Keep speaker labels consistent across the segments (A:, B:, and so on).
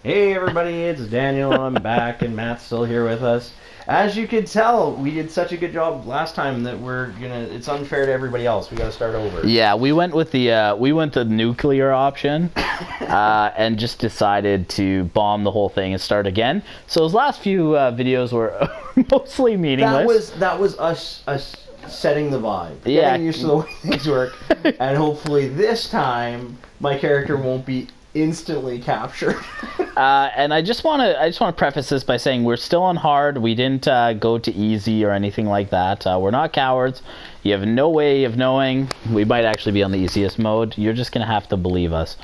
A: Hey everybody, it's Daniel. I'm back, and Matt's still here with us. As you could tell, we did such a good job last time that it's unfair to everybody else. We gotta start over.
B: Yeah, we went with the nuclear option, and just decided to bomb the whole thing and start again. So those last few videos were mostly meaningless.
A: That was us setting the vibe.
B: Yeah.
A: Getting used to the way things work. And hopefully this time, my character won't be instantly captured.
B: And I just want to preface this by saying we're still on hard. We didn't go to easy or anything like that. We're not cowards. You have no way of knowing. We might actually be on the easiest mode. You're just gonna have to believe us.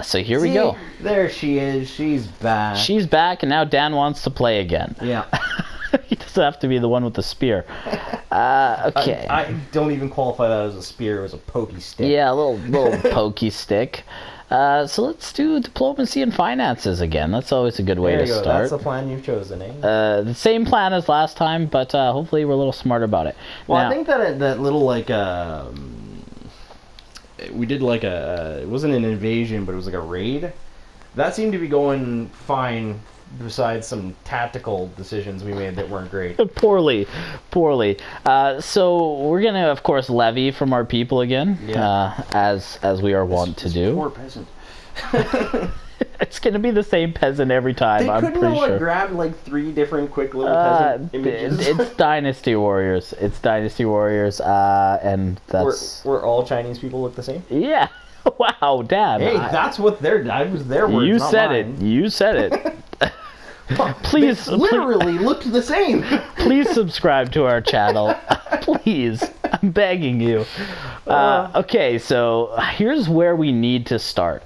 B: So here we go.
A: There she is. She's back.
B: She's back, and now Dan wants to play again.
A: Yeah.
B: He doesn't have to be the one with the spear. Okay.
A: I don't even qualify that as a spear. It was a pokey stick.
B: Yeah, a little pokey stick. So let's do diplomacy and finances again. That's always a good way to start.
A: That's the plan you've chosen, eh?
B: The same plan as last time, but hopefully we're a little smarter about it.
A: Well,
B: now,
A: I think that little we did it wasn't an invasion, but it was like a raid. That seemed to be going fine. Besides some tactical decisions we made that weren't great.
B: poorly. So we're gonna, of course, levy from our people again, as we are wont to do.
A: Poor peasant.
B: It's gonna be the same peasant every time. I'm pretty sure.
A: Have grabbed like 3 different quick little peasant images.
B: It's Dynasty Warriors. It's Dynasty Warriors, and that's
A: where all Chinese people look the same.
B: Yeah. Wow, damn.
A: Hey, that's what that was their words.
B: You
A: not
B: said
A: mine.
B: it. You said it. Please,
A: they literally looked the same.
B: Please subscribe to our channel. Please, I'm begging you. Okay, so here's where we need to start.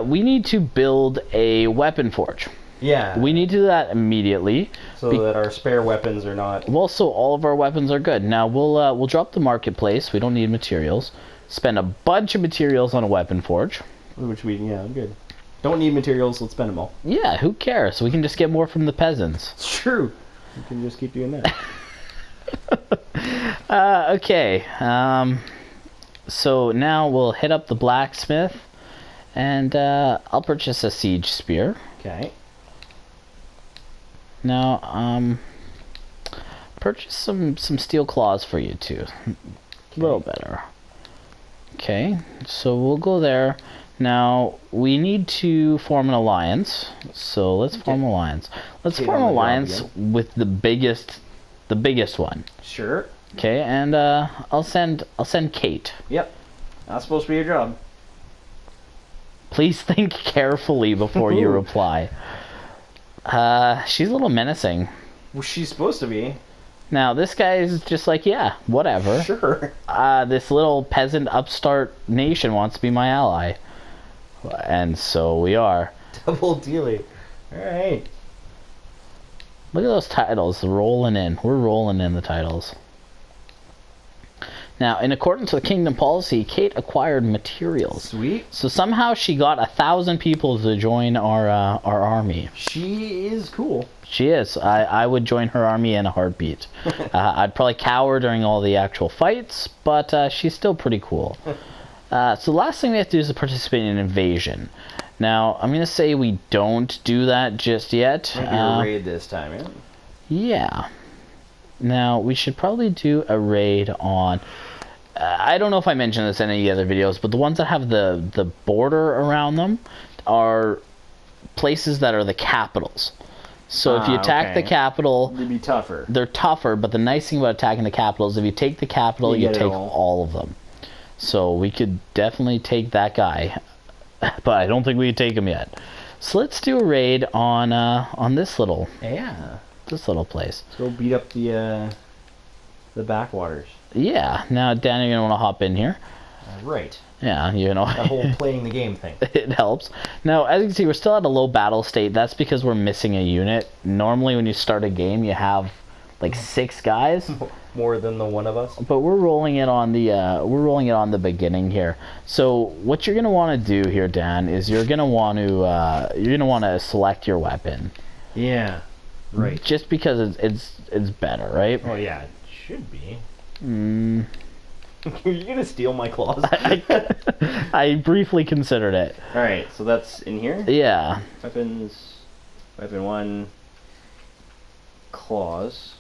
B: We need to build a weapon forge.
A: Yeah.
B: We need to do that immediately.
A: So that our spare weapons are not...
B: Well, so all of our weapons are good. Now, we'll drop the marketplace. We don't need materials. Spend a bunch of materials on a weapon forge.
A: Good. Don't need materials, let's spend them all.
B: Yeah, who cares? We can just get more from the peasants.
A: It's true. You can just keep doing that.
B: Okay. So now we'll hit up the blacksmith, and I'll purchase a siege spear.
A: Okay.
B: Now, purchase some steel claws for you too. A little better. Okay, so we'll go there. Now, we need to form an alliance, so let's form an alliance. Let's form an alliance with the biggest one.
A: Sure.
B: Okay, and I'll send Cait.
A: Yep. That's supposed to be your job.
B: Please think carefully before you reply. She's a little menacing.
A: Well, she's supposed to be.
B: Now, this guy is just like, yeah, whatever.
A: Sure.
B: This little peasant upstart nation wants to be my ally. And so we are.
A: Double dealing. Alright.
B: Look at those titles rolling in. We're rolling in the titles. Now, in accordance with kingdom policy, Cait acquired materials.
A: Sweet.
B: So somehow she got 1,000 people to join our army.
A: She is cool.
B: She is. I would join her army in a heartbeat. I'd probably cower during all the actual fights, but she's still pretty cool. So the last thing we have to do is participate in an invasion. Now, I'm going to say we don't do that just yet.
A: Maybe a raid this time, yeah?
B: Yeah. Now, we should probably do a raid on... I don't know if I mentioned this in any other videos, but the ones that have the border around them are places that are the capitals. So if you attack the capital...
A: They'd be tougher.
B: They're tougher, but the nice thing about attacking the capital is if you take the capital, you take all of them. So we could definitely take that guy, but I don't think we could take him yet. So let's do a raid on this little place.
A: Let's go beat up the backwaters.
B: Yeah. Now, Dan, you're gonna want to hop in here.
A: Right.
B: Yeah, you know.
A: The whole playing the game thing.
B: It helps. Now, as you can see, we're still at a low battle state. That's because we're missing a unit. Normally, when you start a game, you have like 6 guys.
A: More than the one of us.
B: But we're rolling it on the beginning here. So what you're gonna want to do here, Dan, is you're gonna want to select your weapon.
A: Yeah. Right.
B: Just because it's better, right?
A: Oh yeah, it should be. You're gonna steal my claws.
B: I briefly considered it.
A: Alright, so that's in here?
B: Yeah.
A: Weapons. Weapon 1. Claws.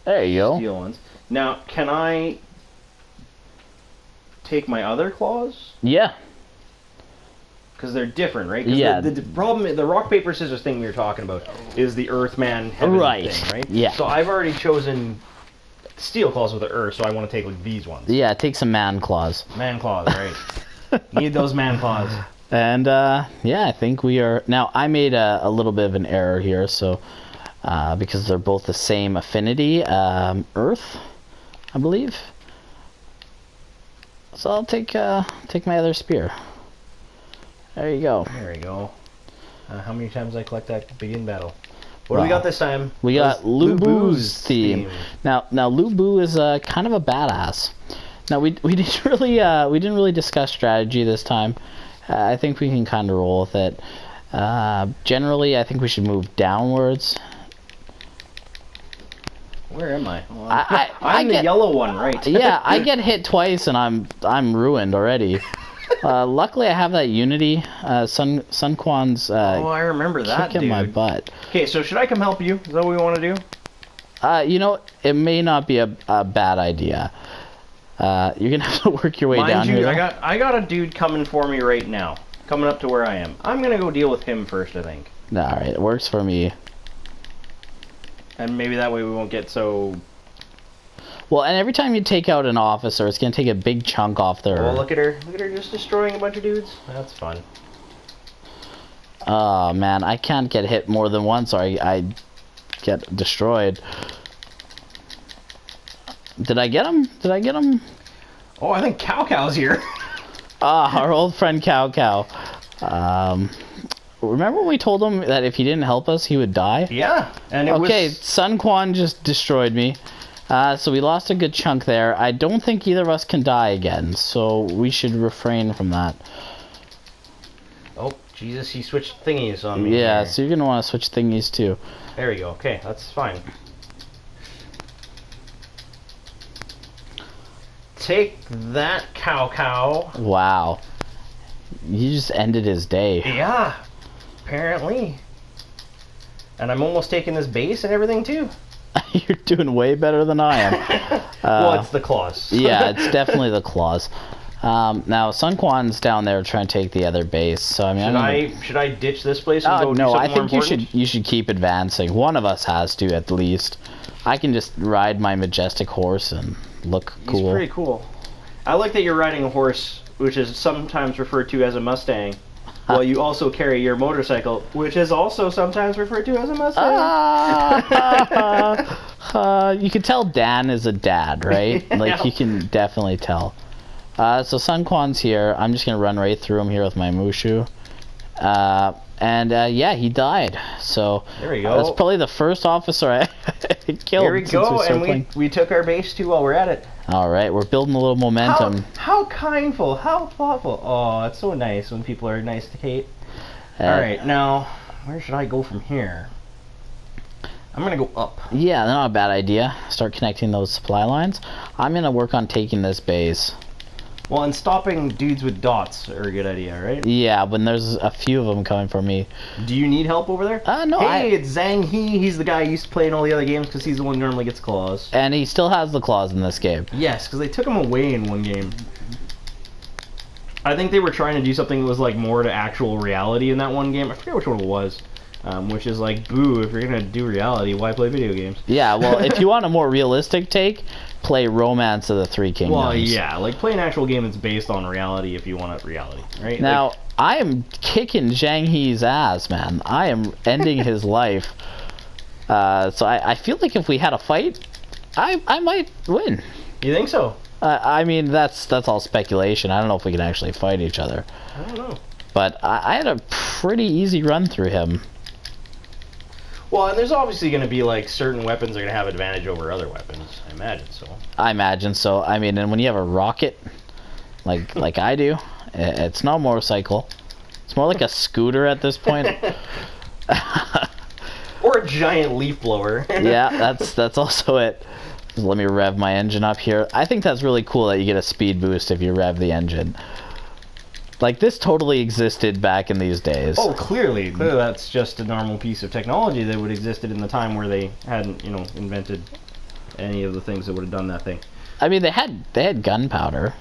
B: There you go.
A: Steel ones. Now, can I take my other claws?
B: Yeah.
A: Because they're different, right? 'Cause
B: Yeah.
A: The problem, the rock, paper, scissors thing we were talking about is the Earthman heaven
B: Right.
A: thing, right?
B: Yeah.
A: So I've already chosen steel claws with the earth, so I want to take like these ones.
B: Yeah, take some man claws.
A: Man claws, right? Need those man claws.
B: And yeah, I think we are now. I made a little bit of an error here, so because they're both the same affinity, Earth, I believe. So I'll take my other spear. There you go.
A: There we go. How many times did I collect that begin battle? What do we got this time?
B: We got Lubu's theme.
A: theme.
B: Now Lubu is kind of a badass. Now we didn't really discuss strategy this time. I think we can kind of roll with it. Generally, I think we should move downwards.
A: Where am I? Oh,
B: I
A: I'm the
B: get,
A: yellow one, right?
B: Yeah, I get hit twice and I'm ruined already. Luckily, I have that Unity. Sun Quan's
A: oh, I remember that,
B: kicking
A: dude.
B: my butt.
A: Okay, so should I come help you? Is that what we want to do?
B: You know, it may not be a bad idea. You're gonna have to work your way down here.
A: I got a dude coming for me right now, coming up to where I am. I'm gonna go deal with him first, I think.
B: All right, it works for me.
A: And maybe that way we won't get so.
B: Well, and every time you take out an officer, it's gonna take a big chunk off their.
A: Oh, look at her! Look at her just destroying a bunch of dudes. That's fun.
B: Oh man, I can't get hit more than once, or I get destroyed. Did I get him? Did I get him?
A: Oh, I think Cow's here.
B: Our old friend Cow. Remember when we told him that if he didn't help us, he would die?
A: Yeah, and it
B: okay,
A: was...
B: Sun Quan just destroyed me. So we lost a good chunk there. I don't think either of us can die again, so we should refrain from that.
A: Oh, Jesus, he switched thingies on me.
B: Yeah,
A: here.
B: so you're going to want to switch thingies too.
A: There we go. Okay, that's fine. Take that, Cow.
B: Wow. You just ended his day.
A: Yeah, apparently. And I'm almost taking this base and everything too.
B: You're doing way better than I am.
A: Well, it's the claws.
B: Yeah, it's definitely the claws. Now, Sun Quan's down there trying to take the other base. So I mean,
A: should I ditch this place and go do
B: no,
A: something
B: I
A: more
B: think
A: important?
B: you should keep advancing. One of us has to at least. I can just ride my majestic horse and look cool.
A: He's pretty cool. I like that you're riding a horse, which is sometimes referred to as a Mustang, while you also carry your motorcycle, which is also sometimes referred to as a Mustang.
B: You can tell Dan is a dad, right? Like,
A: Yeah.
B: you can definitely tell. So Sun Quan's here. I'm just going to run right through him here with my Mushu. Yeah, he died. So
A: there we go.
B: That's probably the first officer I killed.
A: Here we go, and we took our base too while we're at it.
B: All right, we're building a little momentum.
A: How kindful, how thoughtful. Oh, it's so nice when people are nice to Cait. All right, now where should I go from here? I'm gonna go up.
B: Yeah, not a bad idea. Start connecting those supply lines. I'm gonna work on taking this base.
A: Well, and stopping dudes with dots are a good idea, right?
B: Yeah, when there's a few of them coming for me.
A: Do you need help over there?
B: No.
A: Hey, it's Zhang He. He's the guy who used to play in all the other games because he's the one who normally gets claws.
B: And he still has the claws in this game.
A: Yes, because they took him away in one game. I think they were trying to do something that was like more to actual reality in that one game. I forget which one it was. Which is like, boo, if you're going to do reality, why play video games?
B: Yeah, well, if you want a more realistic take, play Romance of the Three Kingdoms.
A: Well, yeah, like play an actual game that's based on reality if you want reality, right?
B: Now,
A: like,
B: I am kicking Zhang He's ass, man. I am ending his life. So I feel like if we had a fight, I might win.
A: You think so?
B: I mean, that's all speculation. I don't know if we can actually fight each other.
A: I don't know.
B: But I had a pretty easy run through him.
A: Well, and there's obviously going to be like certain weapons are going to have advantage over other weapons. I imagine so.
B: I imagine so. I mean, and when you have a rocket, like I do, it's not a motorcycle. It's more like a scooter at this point.
A: Or a giant leaf blower.
B: Yeah, that's also it. Just let me rev my engine up here. I think that's really cool that you get a speed boost if you rev the engine. Like, this totally existed back in these days.
A: Oh, clearly. Clearly that's just a normal piece of technology that would have existed in the time where they hadn't, you know, invented any of the things that would have done that thing.
B: I mean, they had gunpowder.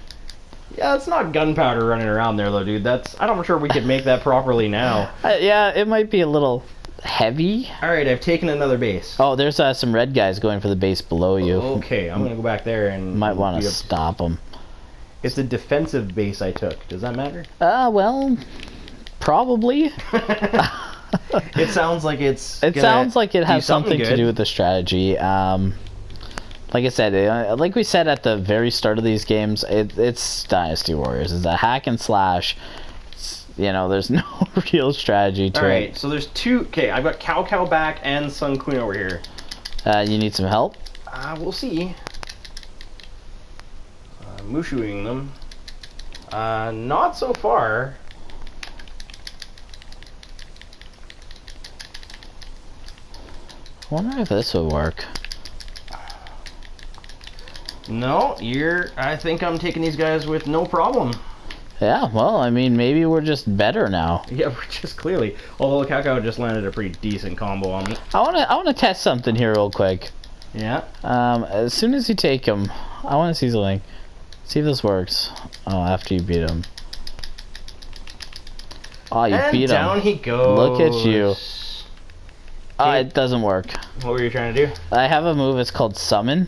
A: Yeah, it's not gunpowder running around there, though, dude. I'm not sure we could make that properly now.
B: Yeah, it might be a little heavy.
A: Alright, I've taken another base.
B: Oh, there's some red guys going for the base below you.
A: Okay, I'm gonna go back there and...
B: Might want to stop them.
A: It's a defensive base I took. Does that matter?
B: Well, probably.
A: It sounds like it's...
B: It sounds like it has something to do with the strategy. Like I said, like we said at the very start of these games, it's Dynasty Warriors. It's a hack and slash. You know, there's no real strategy to it.
A: Alright, so there's two... Okay, I've got Cow back and Sun Queen over here.
B: You need some help?
A: We'll see. Mushuing them. Not so far.
B: I wonder if this would work.
A: No, I think I'm taking these guys with no problem.
B: Yeah, well, I mean, maybe we're just better now.
A: Yeah, we're just clearly. Although Cow just landed a pretty decent combo on me.
B: I wanna test something here real quick.
A: Yeah.
B: As soon as you take him, I want to see something. See if this works. Oh, after you beat him. Oh, you beat him.
A: And down he goes.
B: Look at you. Oh, it doesn't work.
A: What were you trying to do?
B: I have a move. It's called Summon.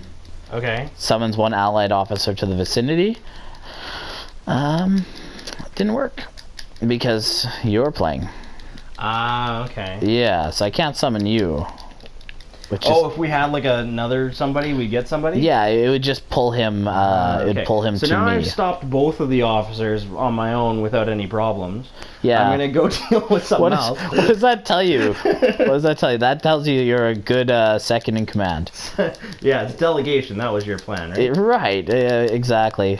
A: Okay.
B: Summons one allied officer to the vicinity. Didn't work because you're playing.
A: Okay.
B: Yeah, so I can't summon you.
A: If we had like another somebody, we'd get somebody?
B: Yeah, it would just pull him, it'd pull him to me.
A: So now I've stopped both of the officers on my own without any problems.
B: Yeah.
A: I'm gonna go deal with something else.
B: What does that tell you? What does that tell you? That tells you you're a good second in command.
A: Yeah, it's delegation. That was your plan, right?
B: Right, exactly.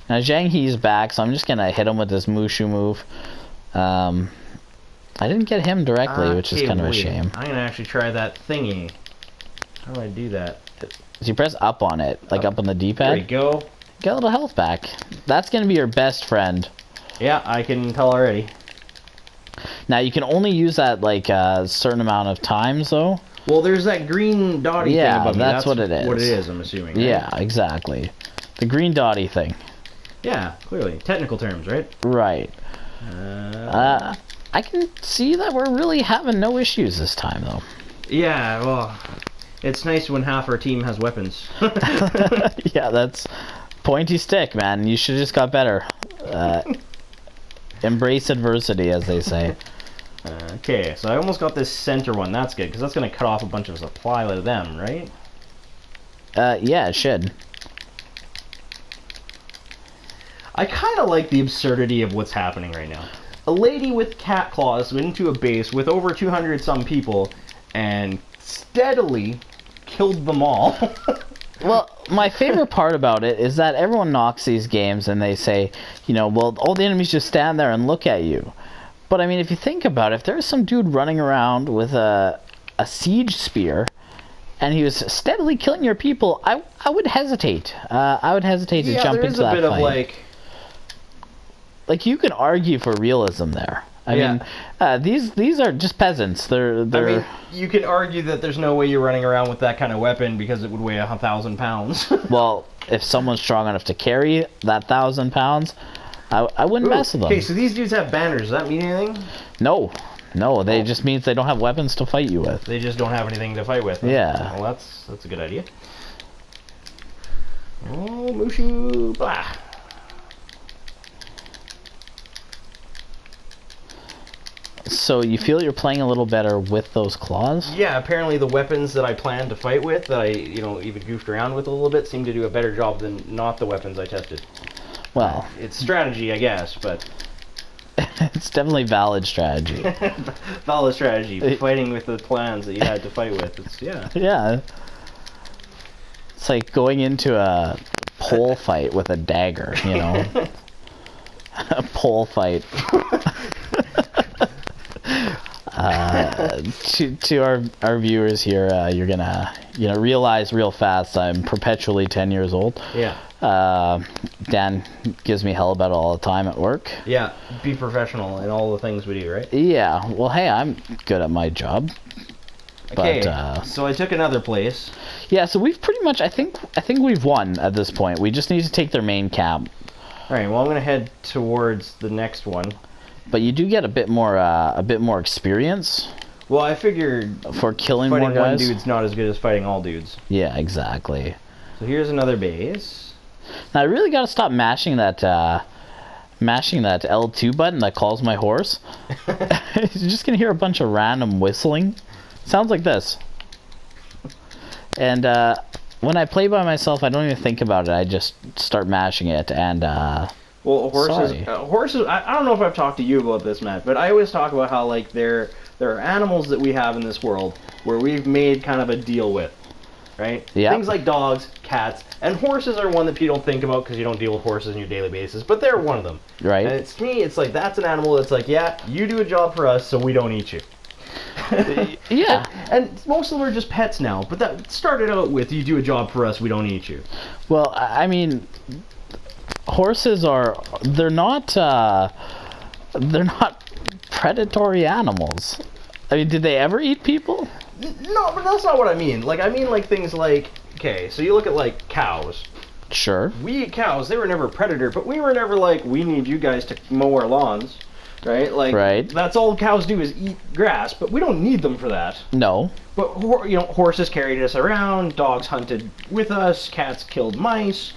B: Now Zhang He's back, so I'm just gonna hit him with this Mushu move. I didn't get him directly, which is kind of a shame.
A: I'm gonna actually try that thingy. How do I do that?
B: So you press up on it, like up on the D-pad.
A: There you go.
B: Get a little health back. That's gonna be your best friend.
A: Yeah, I can tell already.
B: Now you can only use that like a certain amount of times, though.
A: Well, there's that green dotty thing above me.
B: That's what it is.
A: What it is, I'm assuming. Right?
B: Yeah, exactly. The green dotty thing.
A: Yeah, clearly. Technical terms, right?
B: Right. I can see that we're really having no issues this time, though.
A: Yeah, well, it's nice when half our team has weapons.
B: Yeah, that's pointy stick, man. You should have just got better. Embrace adversity, as they say.
A: Okay, so I almost got this center one. That's good, because that's going to cut off a bunch of supply to them, right?
B: Yeah, it should.
A: I kind of like the absurdity of what's happening right now. A lady with cat claws went into a base with over 200 some people and steadily killed them all.
B: Well, my favorite part about it is that everyone knocks these games and they say, you know, well, all the enemies just stand there and look at you. But I mean, if you think about it, if there's some dude running around with a siege spear and he was steadily killing your people, I would hesitate. I would hesitate to jump into that fight.
A: Yeah, there is a bit of
B: like you can argue for realism there. I mean, these are just peasants. They're. I mean,
A: you can argue that there's no way you're running around with that kind of weapon because it would weigh 1,000 pounds.
B: Well, if someone's strong enough to carry that 1,000 pounds, I wouldn't mess with them.
A: Okay, so these dudes have banners. Does that mean anything?
B: No, they just means they don't have weapons to fight you with.
A: They just don't have anything to fight with. Huh?
B: Yeah.
A: Well, that's a good idea. Oh, Mushu, blah.
B: So you feel you're playing a little better with those claws?
A: Yeah, apparently the weapons that I planned to fight with, that I, even goofed around with a little bit, seem to do a better job than not the weapons I tested.
B: Well,
A: it's strategy, I guess, but
B: it's definitely valid strategy.
A: Valid strategy, fighting with the plans that you had to fight with.
B: Yeah. It's like going into a pole fight with a dagger, you know. A pole fight. to our viewers here, you're gonna realize real fast I'm perpetually 10 years old.
A: Yeah.
B: Dan gives me hell about it all the time at work.
A: Yeah, be professional in all the things we do, right?
B: Yeah. Well, hey, I'm good at my job.
A: Okay.
B: But,
A: so I took another place.
B: Yeah. So we've pretty much. I think we've won at this point. We just need to take their main camp.
A: All right. Well, I'm gonna head towards the next one.
B: But you do get a bit more experience.
A: Well, I figured
B: for killing more
A: fighting
B: guys.
A: one dude's not as good as fighting all dudes.
B: Yeah, exactly.
A: So here's another base.
B: Now I really got to stop mashing that L2 button that calls my horse. You're just gonna hear a bunch of random whistling. Sounds like this. And when I play by myself, I don't even think about it. I just start mashing it. And
A: well, horses. I don't know if I've talked to you about this, Matt, but I always talk about how like there are animals that we have in this world where we've made kind of a deal with. Right?
B: Yeah.
A: Things like dogs, cats, and horses are one that you don't think about because you don't deal with horses on your daily basis, but they're one of them.
B: Right.
A: And to me, it's like that's an animal that's like, yeah, you do a job for us, so we don't eat you.
B: Yeah.
A: And most of them are just pets now, but that started out with you do a job for us, we don't eat you.
B: Well, I mean, horses they're not predatory animals. I mean, did they ever eat people?
A: No, but that's not what I mean. Like, I mean, like, things like, okay, so you look at, like, cows.
B: Sure.
A: We eat cows. They were never a predator, but we were never like, we need you guys to mow our lawns, right? Like,
B: right.
A: That's all cows do is eat grass, but we don't need them for that.
B: No.
A: But, horses carried us around, dogs hunted with us, cats killed mice,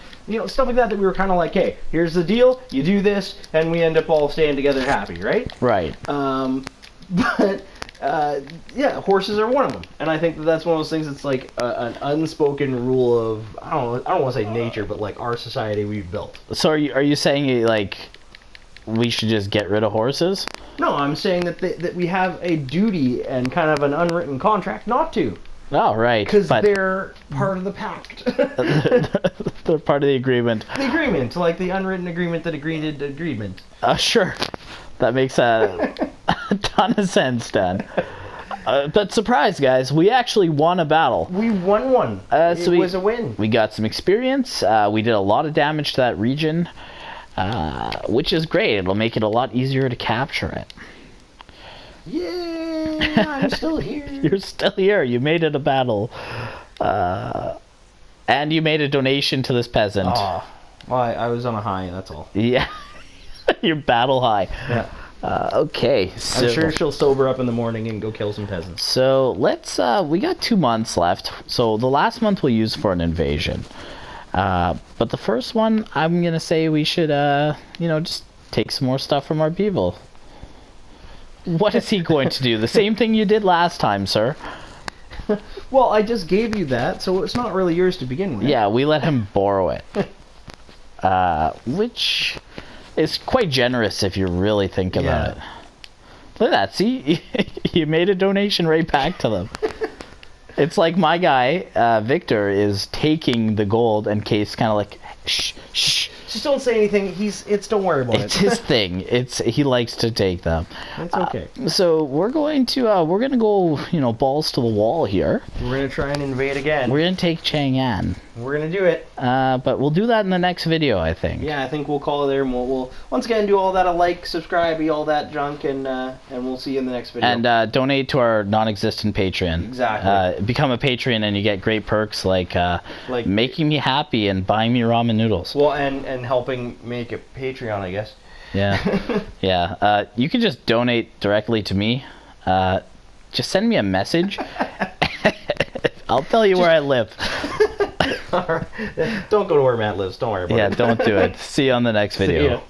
A: stuff like that we were kind of like, hey, here's the deal, you do this, and we end up all staying together happy, right?
B: Right.
A: But... yeah, horses are one of them, and I think that's one of those things that's like an unspoken rule of I don't want to say nature, but like our society we've built.
B: So are you saying like we should just get rid of horses?
A: No, I'm saying that we have a duty and kind of an unwritten contract not to.
B: Oh, right.
A: Because they're part of the pact.
B: They're part of the agreement.
A: The agreement, like the unwritten agreement that agreed agreement.
B: Sure. That makes a ton of sense, Dan. But surprise, guys, we actually won a battle.
A: We won one. It was a win.
B: We got some experience. We did a lot of damage to that region, which is great. It'll make it a lot easier to capture it.
A: Yeah, I'm still here.
B: You're still here. You made it a battle. And you made a donation to this peasant.
A: Oh, well, I was on a high, that's all.
B: Yeah. Your battle high.
A: Yeah.
B: Okay. So,
A: I'm sure she'll sober up in the morning and go kill some peasants.
B: So let's. We got 2 months left. So the last month we'll use for an invasion. But the first one, I'm gonna say we should, just take some more stuff from our people. What is he going to do? The same thing you did last time, sir.
A: Well, I just gave you that, so it's not really yours to begin with.
B: Yeah, we let him borrow it. Which is quite generous if you really think about it. Look at that. See? You made a donation right back to them. It's like my guy, Victor, is taking the gold and Cait's kind of like, shh, shh.
A: Just don't say anything. Don't worry about it.
B: It's his thing. He likes to take them.
A: That's okay.
B: So we're going to go, balls to the wall here.
A: We're gonna try and invade again.
B: We're gonna take Chang'an.
A: We're gonna do it.
B: But we'll do that in the next video, I think.
A: Yeah, I think we'll call it there, and we'll once again do all that, subscribe, all that junk, and we'll see you in the next video.
B: And donate to our non-existent Patreon.
A: Exactly.
B: Become a patron, and you get great perks like making me happy and buying me ramen noodles.
A: Well, and helping make a Patreon, I guess.
B: Yeah. Yeah. You can just donate directly to me. Just send me a message. I'll tell you where I live.
A: Don't go to where Matt lives. Don't worry about it.
B: Yeah, don't do it. See you on the next video.